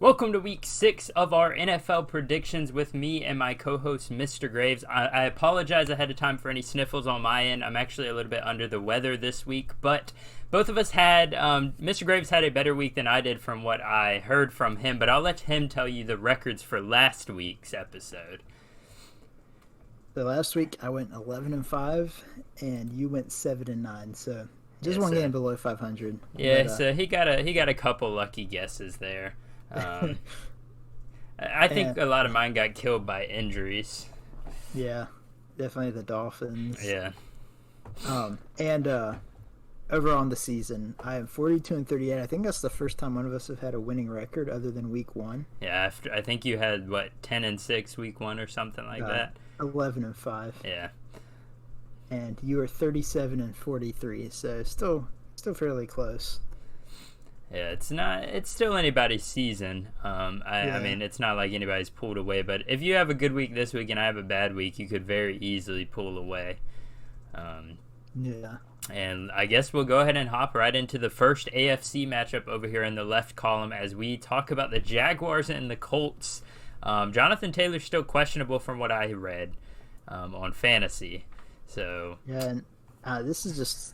Welcome to week 6 of our NFL predictions with me and my co-host, Mr. Graves. I apologize ahead of time for any sniffles on my end. I'm actually a little bit under the weather this week, but both of us had, Mr. Graves had a better week than I did from what I heard from him, but I'll let him tell you the records for last week's episode. So last week I went 11-5, and you went 7-9. So just Yeah, one so- game below 500. Yeah, But, so he got a couple lucky guesses there. I think a lot of mine got killed by injuries. yeah, definitely the Dolphins. Yeah. And overall on the season, I am 42-38. I think that's the first time one of us have had a winning record other than week 1. Yeah, I think you had, 10-6 week 1 or something like that? 11-5. Yeah. And you are 37-43. So still fairly close. Yeah, it's still anybody's season. I mean, it's not like anybody's pulled away, but if you have a good week this week and I have a bad week, you could very easily pull away. Yeah. And I guess we'll go ahead and hop right into the first AFC matchup over here in the left column as we talk about the Jaguars and the Colts. Jonathan Taylor's still questionable from what I read on fantasy. So Yeah, and this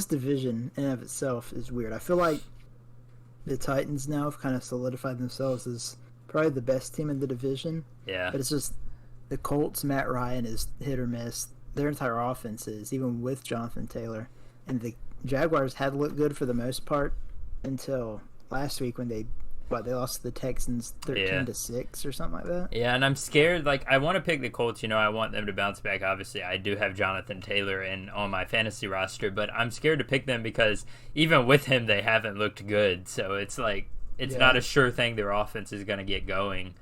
division in and of itself is weird. I feel like the Titans now have kind of solidified themselves as probably the best team in the division. yeah, But it's just the Colts, Matt Ryan is hit or miss. Their entire offense is, even with Jonathan Taylor. And the Jaguars had looked good for the most part until last week when they lost to the Texans 13-6 or something like that. Yeah, and I'm scared. I want to pick the Colts. I want them to bounce back. Obviously, I do have Jonathan Taylor on my fantasy roster, but I'm scared to pick them because even with him, they haven't looked good. So it's not a sure thing their offense is going to get going.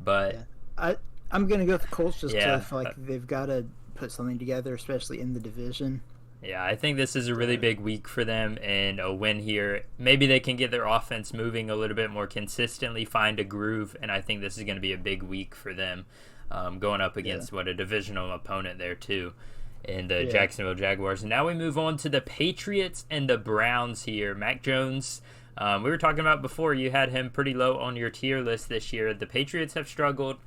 But I'm going to go with the Colts just because Yeah. I feel like they've got to put something together, especially in the division. yeah, I think this is a really big week for them, and a win here. Maybe they can get their offense moving a little bit more consistently, find a groove, and I think this is going to be a big week for them going up against a divisional opponent there too in the Jacksonville Jaguars. And now we move on to the Patriots and the Browns here. Mac Jones, we were talking about before, you had him pretty low on your tier list this year. The Patriots have struggled.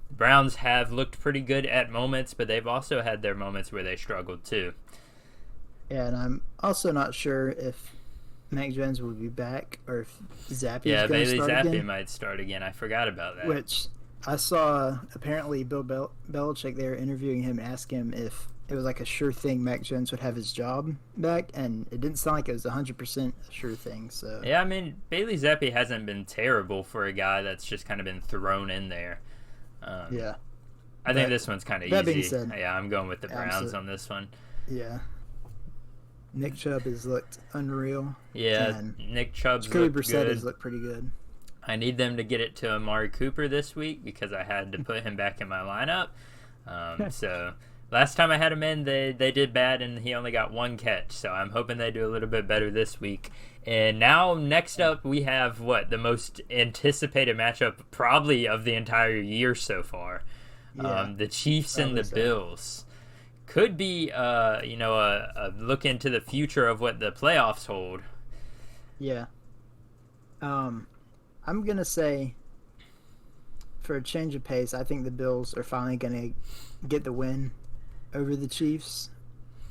The Browns have looked pretty good at moments, but they've also had their moments where they struggled too. Yeah, and I'm also not sure if Mac Jones will be back or if Zappi is going to Bailey start Zappi again. might start again. I forgot about that. Which I saw, apparently Bill Belichick, they were interviewing him, ask him if it was like a sure thing Mac Jones would have his job back, and it didn't sound like it was 100% a sure thing. So Yeah, I mean, Bailey Zappi hasn't been terrible for a guy that's just kind of been thrown in there. yeah, I think this one's kind of easy. that being said, yeah, I'm going with the Browns on this one. yeah. Nick Chubb has looked unreal. Yeah, and Nick Chubb's Jacoby looked Brissett good. has looked pretty good. I need them to get it to Amari Cooper this week because I had to put him back in my lineup. So last time I had him in, they did bad, and he only got one catch. So I'm hoping they do a little bit better this week. And now next up, we have the most anticipated matchup probably of the entire year so far. Yeah, The Chiefs and the so. Bills. Could be, a look into the future of what the playoffs hold. Yeah. I'm going to say, for a change of pace, I think the Bills are finally going to get the win over the Chiefs.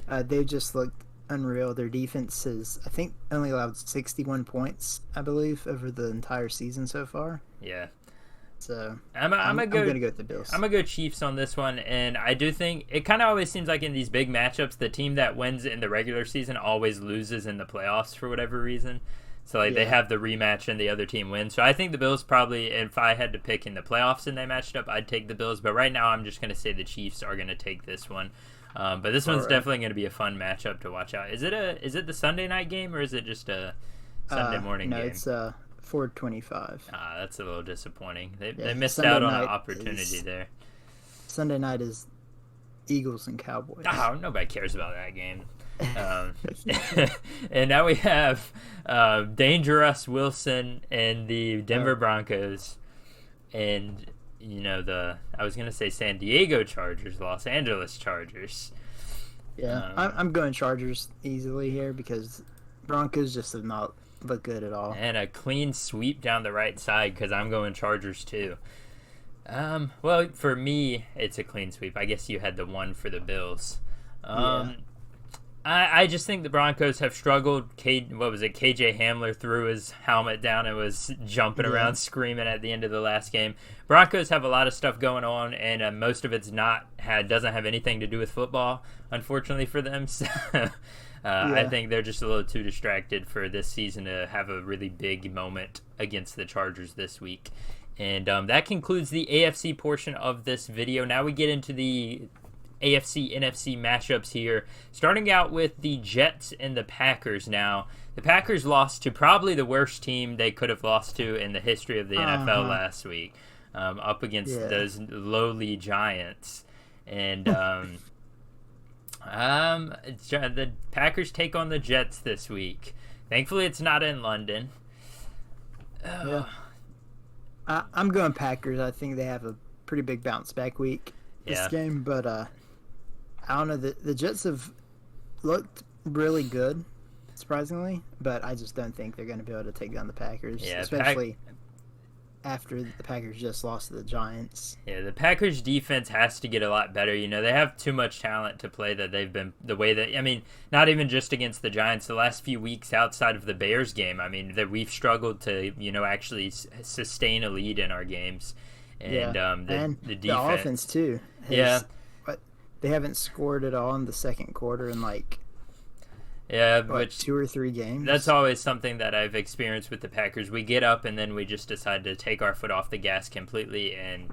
They've just looked unreal. Their defense has, I think, only allowed 61 points, I believe, over the entire season so far. Yeah. So I'm going to go with the Bills. I'm going to go Chiefs on this one, and I do think it kind of always seems like in these big matchups, the team that wins in the regular season always loses in the playoffs for whatever reason. So they have the rematch and the other team wins. So I think the Bills probably, if I had to pick in the playoffs and they matched up, I'd take the Bills. But right now I'm just going to say the Chiefs are going to take this one. But this one's definitely going to be a fun matchup to watch out. Is it the Sunday night game or is it just a Sunday morning game? No, it's 4:25. That's a little disappointing. They Yeah, missed Sunday out on an night opportunity there. Sunday night is Eagles and Cowboys. Oh, nobody cares about that game. And now we have Dangerous Wilson and the Denver Broncos and I was going to say San Diego Chargers, Los Angeles Chargers. Yeah, I'm going Chargers easily here because Broncos just have not look good at all. And a clean sweep down the right side because I'm going Chargers too. Well, for me, it's a clean sweep. I guess you had the one for the Bills. Yeah. I just think the Broncos have struggled. KJ Hamler threw his helmet down and was jumping around screaming at the end of the last game. Broncos have a lot of stuff going on, and most of it's doesn't have anything to do with football, unfortunately for them. So I think they're just a little too distracted for this season to have a really big moment against the Chargers this week. And that concludes the AFC portion of this video. Now we get into the AFC, NFC matchups here. Starting out with the Jets and the Packers now. The Packers lost to probably the worst team they could have lost to in the history of the NFL last week, up against those lowly Giants. And the Packers take on the Jets this week. Thankfully, it's not in London. I'm going Packers. I think they have a pretty big bounce back week this game, but I don't know. The Jets have looked really good, surprisingly, but I just don't think they're going to be able to take down the Packers, especially after the Packers just lost to the Giants. Yeah, the Packers defense has to get a lot better. You know, they have too much talent to play that they've been the way that, I mean, not even just against the Giants, the last few weeks outside of the Bears game, I mean, that we've struggled to, actually sustain a lead in our games. And the defense. The offense, too. They haven't scored at all in the second quarter in which 2 or 3 games. That's always something that I've experienced with the Packers. We get up and then we just decide to take our foot off the gas completely, and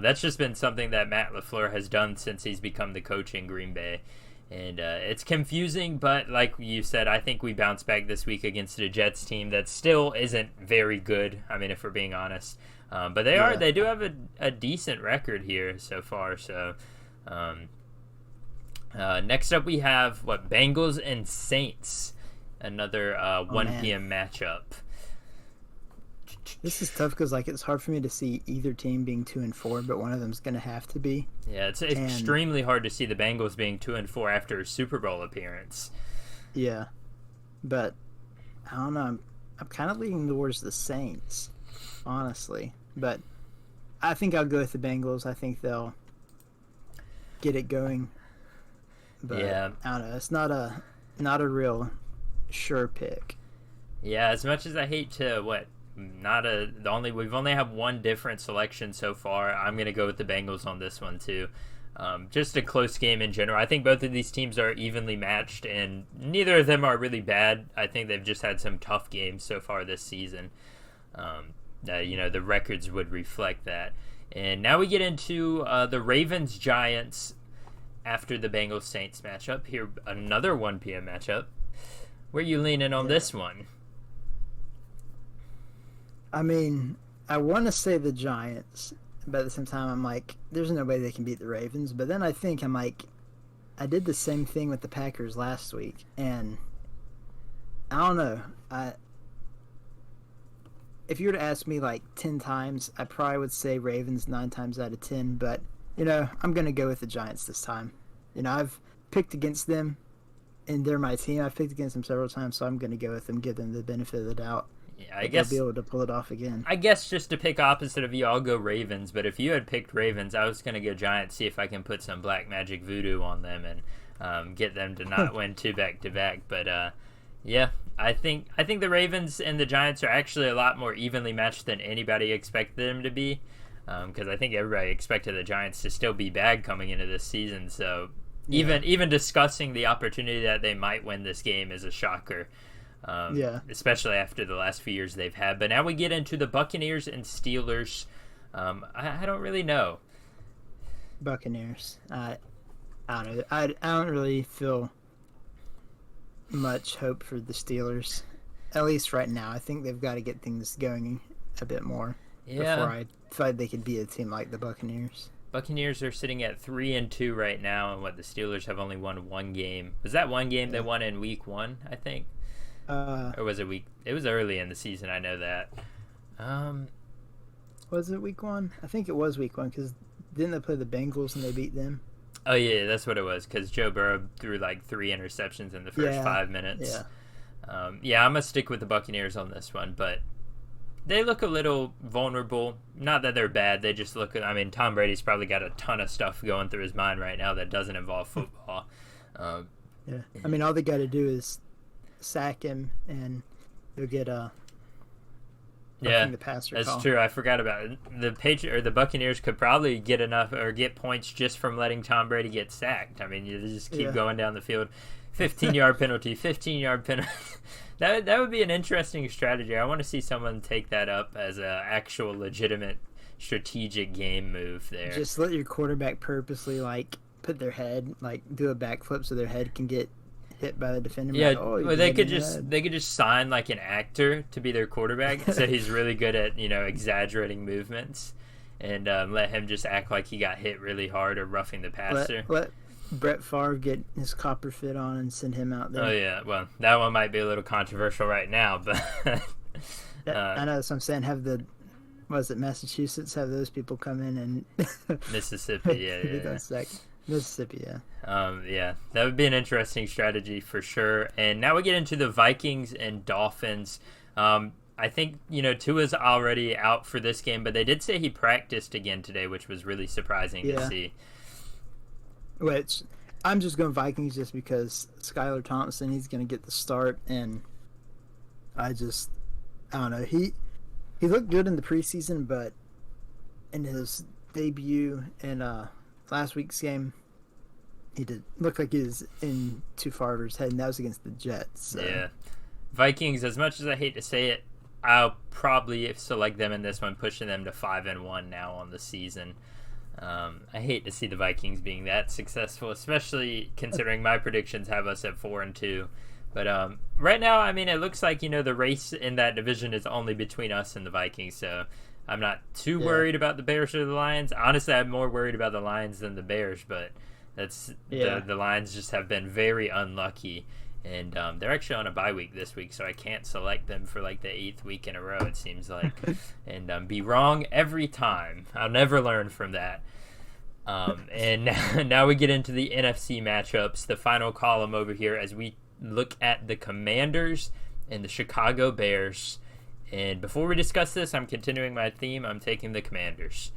that's just been something that Matt LaFleur has done since he's become the coach in Green Bay. And it's confusing, but like you said, I think we bounce back this week against a Jets team that still isn't very good. I mean, if we're being honest, but they do have a decent record here so far. So. Next up we have Bengals and Saints, another 1 p.m. matchup. This is tough because it's hard for me to see either team being 2-4, but one of them's gonna have to be. Yeah, it's extremely hard to see the Bengals being 2-4 after a Super Bowl appearance. Yeah, but I don't know. I'm kind of leaning towards the Saints, honestly, but I think I'll go with the Bengals. I think they'll get it going. But I don't know. It's not a real sure pick. Yeah, as much as I hate to we've only have one different selection so far. I'm gonna go with the Bengals on this one too. Just a close game in general. I think both of these teams are evenly matched, and neither of them are really bad. I think they've just had some tough games so far this season. The records would reflect that. And now we get into the Ravens Giants. After the Bengals Saints matchup, here another 1 p.m. matchup. Where are you leaning on this one? I mean, I want to say the Giants, but at the same time, I'm like, there's no way they can beat the Ravens. But then I think I did the same thing with the Packers last week, and I don't know. If you were to ask me 10 times, I probably would say Ravens 9 times out of 10, but I'm going to go with the Giants this time. I've picked against them, and they're my team. I've picked against them several times, so I'm going to go with them, give them the benefit of the doubt. Yeah, I guess they'll be able to pull it off again. I guess just to pick opposite of you, I'll go Ravens. But if you had picked Ravens, I was going to go Giants, see if I can put some black magic voodoo on them and get them to not win 2 back-to-back. But I think the Ravens and the Giants are actually a lot more evenly matched than anybody expected them to be. Because I think everybody expected the Giants to still be bad coming into this season. So even discussing the opportunity that they might win this game is a shocker. Especially after the last few years they've had. But now we get into the Buccaneers and Steelers. I don't really know. Buccaneers. I don't know. I don't really feel much hope for the Steelers, at least right now. I think they've got to get things going a bit more before I thought they could be a team like the Buccaneers. Buccaneers are sitting at 3-2 right now, and the Steelers have only won 1 game. Was that one game they won in week 1, I think? Or was it week? It was early in the season, I know that. Was it week 1? I think it was week 1, because didn't they play the Bengals and they beat them? Oh, yeah, that's what it was, because Joe Burrow threw 3 interceptions in the first 5 minutes. Yeah. Yeah, I'm going to stick with the Buccaneers on this one, but they look a little vulnerable. Not that they're bad. They just look. I mean, Tom Brady's probably got a ton of stuff going through his mind right now that doesn't involve football. Yeah, I mean, all they got to do is sack him, and they'll get yeah, the passer that's call. true. I forgot about it. The Buccaneers could probably get enough or get points just from letting Tom Brady get sacked. I mean, you just keep going down the field. 15-yard penalty, 15-yard penalty. That would be an interesting strategy. I want to see someone take that up as an actual legitimate strategic game move there. Just let your quarterback purposely put their head do a backflip so their head can get hit by the defender. Yeah, they could just sign like an actor to be their quarterback, so he's really good at exaggerating movements, and let him just act like he got hit really hard or roughing the passer. Let Brett Favre get his copper fit on and send him out there. Oh yeah, well that one might be a little controversial right now, but I know that's what I'm saying. Have Massachusetts have those people come in and Mississippi, yeah. Mississippi, yeah. Yeah, that would be an interesting strategy for sure. And now we get into the Vikings and Dolphins. I think Tua's already out for this game, but they did say he practiced again today, which was really surprising to see. Which I'm just going Vikings just because Skylar Thompson, he's going to get the start, and I don't know. He looked good in the preseason, but in his debut in last week's game, he did look like he was in too far of his head, and that was against the Jets. So. Yeah, Vikings. As much as I hate to say it, I'll probably select them in this one, pushing them to 5-1 now on the season. I hate to see the Vikings being that successful, especially considering my predictions have us at 4-2. But right now, I mean, it looks like the race in that division is only between us and the Vikings. So I'm not too worried about the Bears or the Lions. Honestly, I'm more worried about the Lions than the Bears. But the Lions just have been very unlucky, and they're actually on a bye week this week, so I can't select them for like the 8th week in a row, it seems like, and be wrong every time. I'll never learn from that. And now we get into the NFC matchups, the final column over here, as we look at the Commanders and the Chicago Bears. And before we discuss this, I'm continuing my theme. I'm taking the Commanders.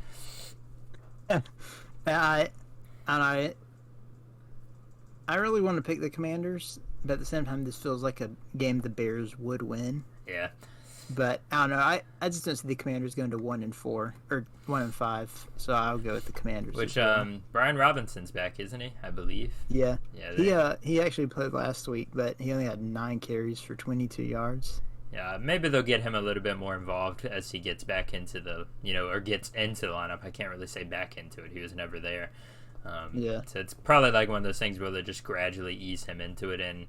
I really want to pick the Commanders, but at the same time, this feels like a game the Bears would win. Yeah. But I don't know. I just don't see the Commanders going to 1-4 or 1-5, so I'll go with the Commanders. Which Brian Robinson's back, isn't he? I believe. Yeah. He actually played last week, but he only had 9 carries for 22 yards. Yeah, maybe they'll get him a little bit more involved as he gets back into the or gets into the lineup. I can't really say back into it. He was never there. So it's probably like one of those things where they just gradually ease him into it. And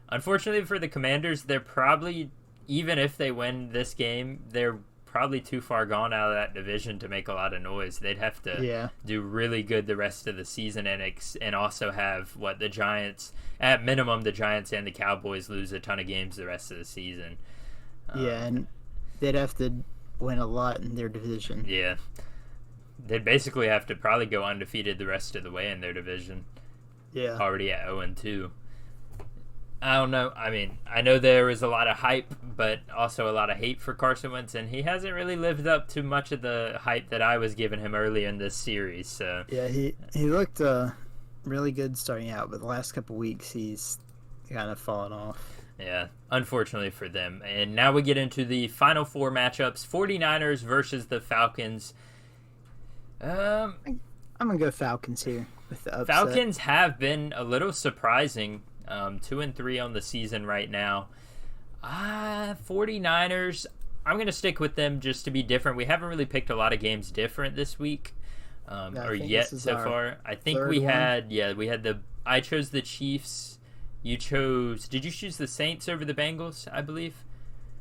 unfortunately for the Commanders, they're probably, even if they win this game, they're probably too far gone out of that division to make a lot of noise. They'd have to do really good the rest of the season and also have the Giants, at minimum, the Giants and the Cowboys lose a ton of games the rest of the season. And they'd have to win a lot in their division. Yeah. They'd basically have to probably go undefeated the rest of the way in their division. Yeah. Already at 0-2. I don't know. I mean, I know there was a lot of hype, but also a lot of hate for Carson Wentz, and he hasn't really lived up to much of the hype that I was giving him early in this series. So yeah, he looked really good starting out, but the last couple weeks he's kind of fallen off. Yeah, unfortunately for them. And now we get into the final 4 matchups: 49ers versus the Falcons. I'm gonna go Falcons here with the upset. Falcons have been a little surprising. 2-3 on the season right now. 49ers, I'm gonna stick with them just to be different. We haven't really picked a lot of games different this week, or yet so far. I think we had I chose the Chiefs. Did you choose the Saints over the Bengals, I believe?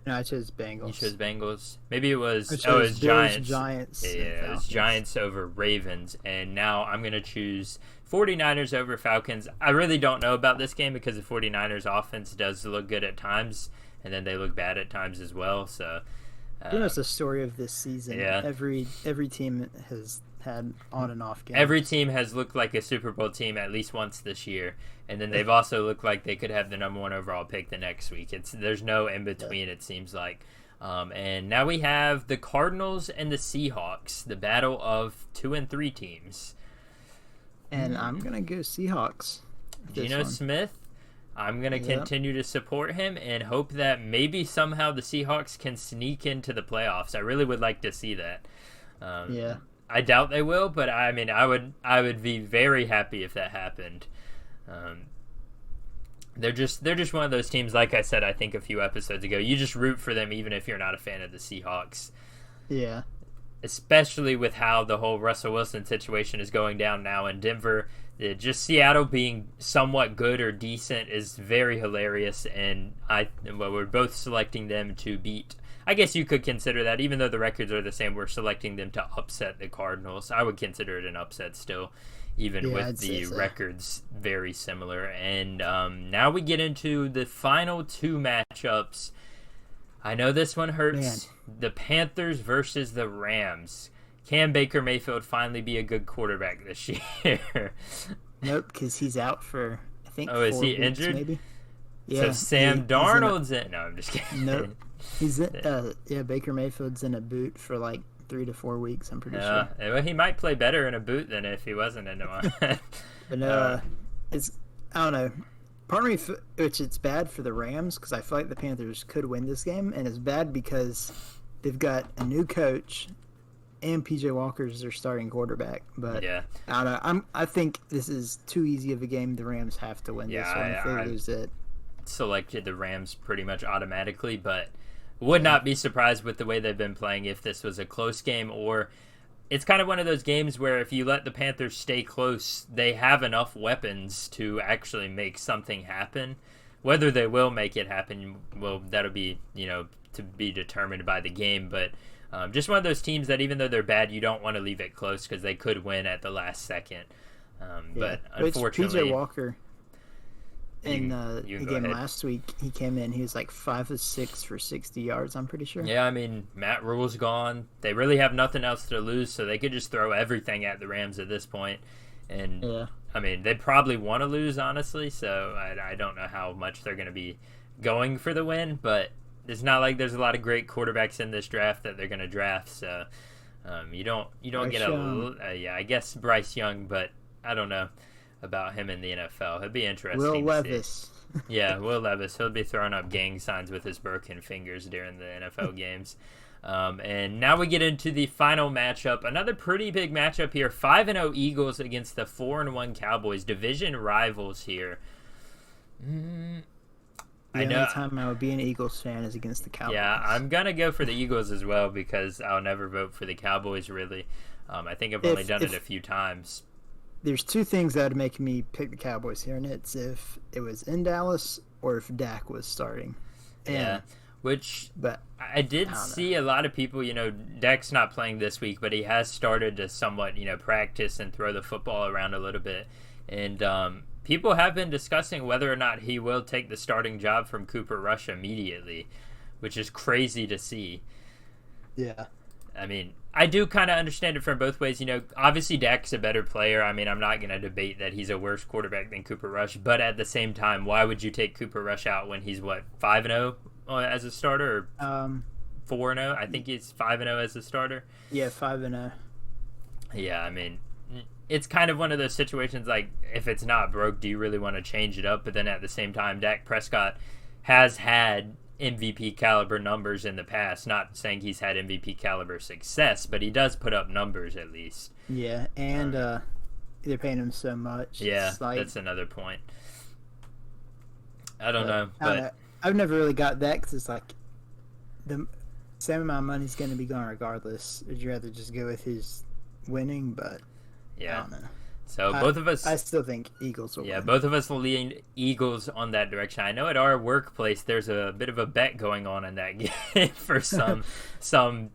No, I chose Bengals. You chose Bengals. Maybe it was it was Giants. Giants. Yeah, it was Giants over Ravens. And now I'm going to choose 49ers over Falcons. I really don't know about this game because the 49ers offense does look good at times, and then they look bad at times as well. So Pretty much the story of this season. Yeah. Every team has had on and off games. Every team has looked like a Super Bowl team at least once this year, and then they've also looked like they could have the number 1 overall pick the next week. There's no in between. It seems like. And now we have the Cardinals and the Seahawks, the battle of 2 and 3 teams. And I'm gonna go Seahawks. Geno Smith. I'm going to continue to support him and hope that maybe somehow the Seahawks can sneak into the playoffs. I really would like to see that. I doubt they will, but I mean, I would be very happy if that happened. They're just one of those teams, like I said, I think a few episodes ago, you just root for them even if you're not a fan of the Seahawks. Yeah. Especially with how the whole Russell Wilson situation is going down now in Denver. Just Seattle being somewhat good or decent is very hilarious, and we're both selecting them to beat. I guess you could consider that, even though the records are the same, we're selecting them to upset the Cardinals. I would consider it an upset still, even with the records very similar. And now we get into the final 2 matchups. I know this one hurts. Man. The Panthers versus the Rams. Can Baker Mayfield finally be a good quarterback this year? Nope, because he's out for, I think, 4 is he weeks, injured? Maybe. Yeah, so Sam Darnold's in. No, I'm just kidding. Nope. He's in, Baker Mayfield's in a boot for like 3 to 4 weeks, I'm pretty sure. Well, he might play better in a boot than if he wasn't in one. But it's, I don't know. Part of me, which it's bad for the Rams, because I feel like the Panthers could win this game, and it's bad because they've got a new coach and PJ Walker's their starting quarterback. But I don't know. I think this is too easy of a game. The Rams have to win this one if they lose it. Selected the Rams pretty much automatically, but would not be surprised with the way they've been playing if this was a close game. Or it's kind of one of those games where if you let the Panthers stay close, they have enough weapons to actually make something happen. Whether they will make it happen, well, that'll be, to be determined by the game. But just one of those teams that even though they're bad, you don't want to leave it close because they could win at the last second. But unfortunately, PJ Walker in the game last week, he came in. He was like 5 of 6 for 60 yards. I'm pretty sure. Yeah, I mean, Matt Rule's gone. They really have nothing else to lose, so they could just throw everything at the Rams at this point. And I mean, they probably want to lose, honestly. So I don't know how much they're going to be going for the win, but it's not like there's a lot of great quarterbacks in this draft that they're going to draft. So you don't get I guess Bryce Young, but I don't know about him in the NFL. It'd be interesting. Will Levis. Yeah, Will Levis. He'll be throwing up gang signs with his broken fingers during the NFL games. And now we get into the final matchup. Another pretty big matchup here. 5-0 Eagles against the 4-1 Cowboys. Division rivals here. The only time I would be an Eagles fan is against the Cowboys. Yeah, I'm going to go for the Eagles as well because I'll never vote for the Cowboys, really. I think I've only done it a few times. There's 2 things that would make me pick the Cowboys here, and it's if it was in Dallas or if Dak was starting. But I did see a lot of people, Dak's not playing this week, but he has started to somewhat, practice and throw the football around a little bit. And people have been discussing whether or not he will take the starting job from Cooper Rush immediately, which is crazy to see. Yeah. I mean, I do kind of understand it from both ways. Obviously Dak's a better player. I mean, I'm not going to debate that he's a worse quarterback than Cooper Rush. But at the same time, why would you take Cooper Rush out when he's, 5-0 as a starter? Or 4-0? I think he's 5-0 as a starter. Yeah, 5-0. Yeah, I mean, it's kind of one of those situations like, if it's not broke, do you really want to change it up? But then at the same time, Dak Prescott has had MVP caliber numbers in the past. Not saying he's had MVP caliber success, but he does put up numbers at least. Yeah, and they're paying him so much. Yeah, that's another point. I don't know, but I've never really got that because it's like the same amount of money's going to be gone regardless. Would you rather just go with his winning? But I don't know. So both of us, I still think Eagles will win. Both of us will lean Eagles on that direction. I know at our workplace there's a bit of a bet going on in that game for some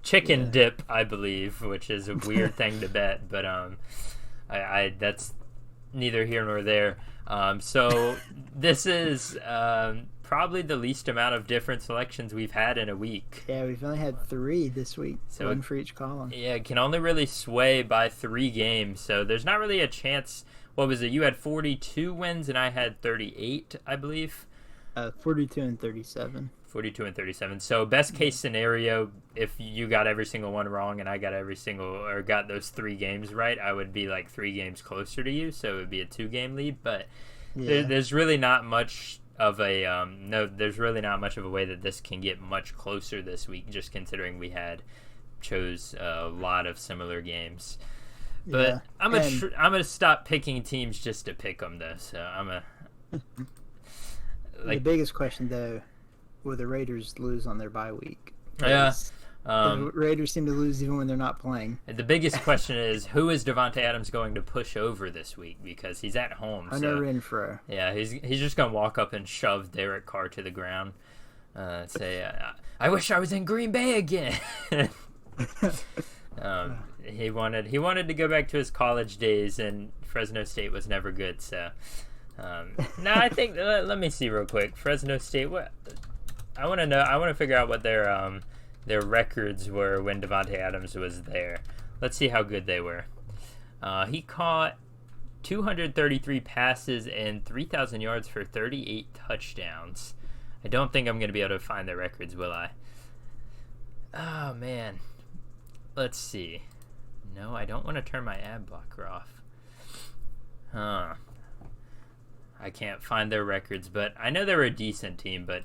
chicken dip, I believe, which is a weird thing to bet, but I that's neither here nor there. So this is probably the least amount of different selections we've had in a week. Yeah, we've only had 3 this week, So one for each column. Yeah, it can only really sway by 3 games, so there's not really a chance. What was it? You had 42 wins, and I had 38, I believe. 42 and 37. 42 and 37. So best case scenario, if you got every single one wrong and I got got those 3 games right, I would be like 3 games closer to you, so it would be a 2-game lead. But there's really not much of a there's really not much of a way that this can get much closer this week, just considering we chose a lot of similar games. But I'm gonna stop picking teams just to pick them though. So the biggest question though, will the Raiders lose on their bye week? Yeah. The Raiders seem to lose even when they're not playing. The biggest question is, who is Devontae Adams going to push over this week, because he's at home. Hunter Renfrow. Yeah, he's just going to walk up and shove Derek Carr to the ground. Say, I wish I was in Green Bay again. He wanted to go back to his college days, and Fresno State was never good. So, no, I think let me see real quick. Fresno State. What I want to know. I want to figure out what their records were when Devontae Adams was there. Let's see how good they were. He caught 233 passes and 3,000 yards for 38 touchdowns. I don't think I'm going to be able to find their records, will I? Oh, man. Let's see. No, I don't want to turn my ad blocker off. I can't find their records, but I know they were a decent team, but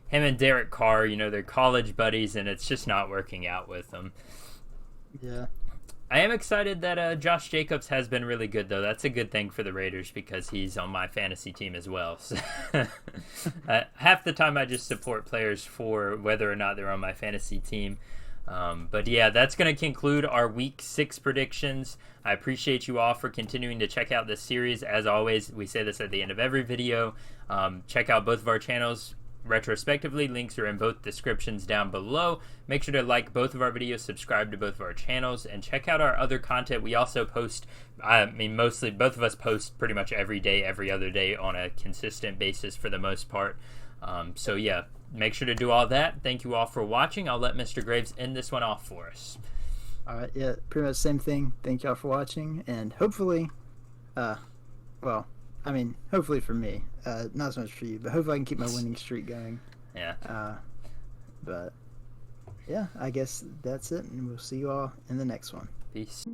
him and Derek Carr, they're college buddies, and it's just not working out with them. Yeah. I am excited that Josh Jacobs has been really good, though. That's a good thing for the Raiders because he's on my fantasy team as well. So, half the time I just support players for whether or not they're on my fantasy team. But yeah, that's going to conclude our Week 6 predictions. I appreciate you all for continuing to check out this series. As always, we say this at the end of every video. Check out both of our channels retrospectively. Links are in both descriptions down below. Make sure to like both of our videos, subscribe to both of our channels, and check out our other content. We also post, mostly both of us post pretty much every day, every other day on a consistent basis for the most part. So yeah, make sure to do all that. Thank you all for watching. I'll let Mr. Graves end this one off for us. All right, yeah, pretty much the same thing. Thank y'all for watching, and hopefully, hopefully for me, not so much for you, but hopefully I can keep my winning streak going. Yeah. But yeah, I guess that's it, and we'll see you all in the next one. Peace.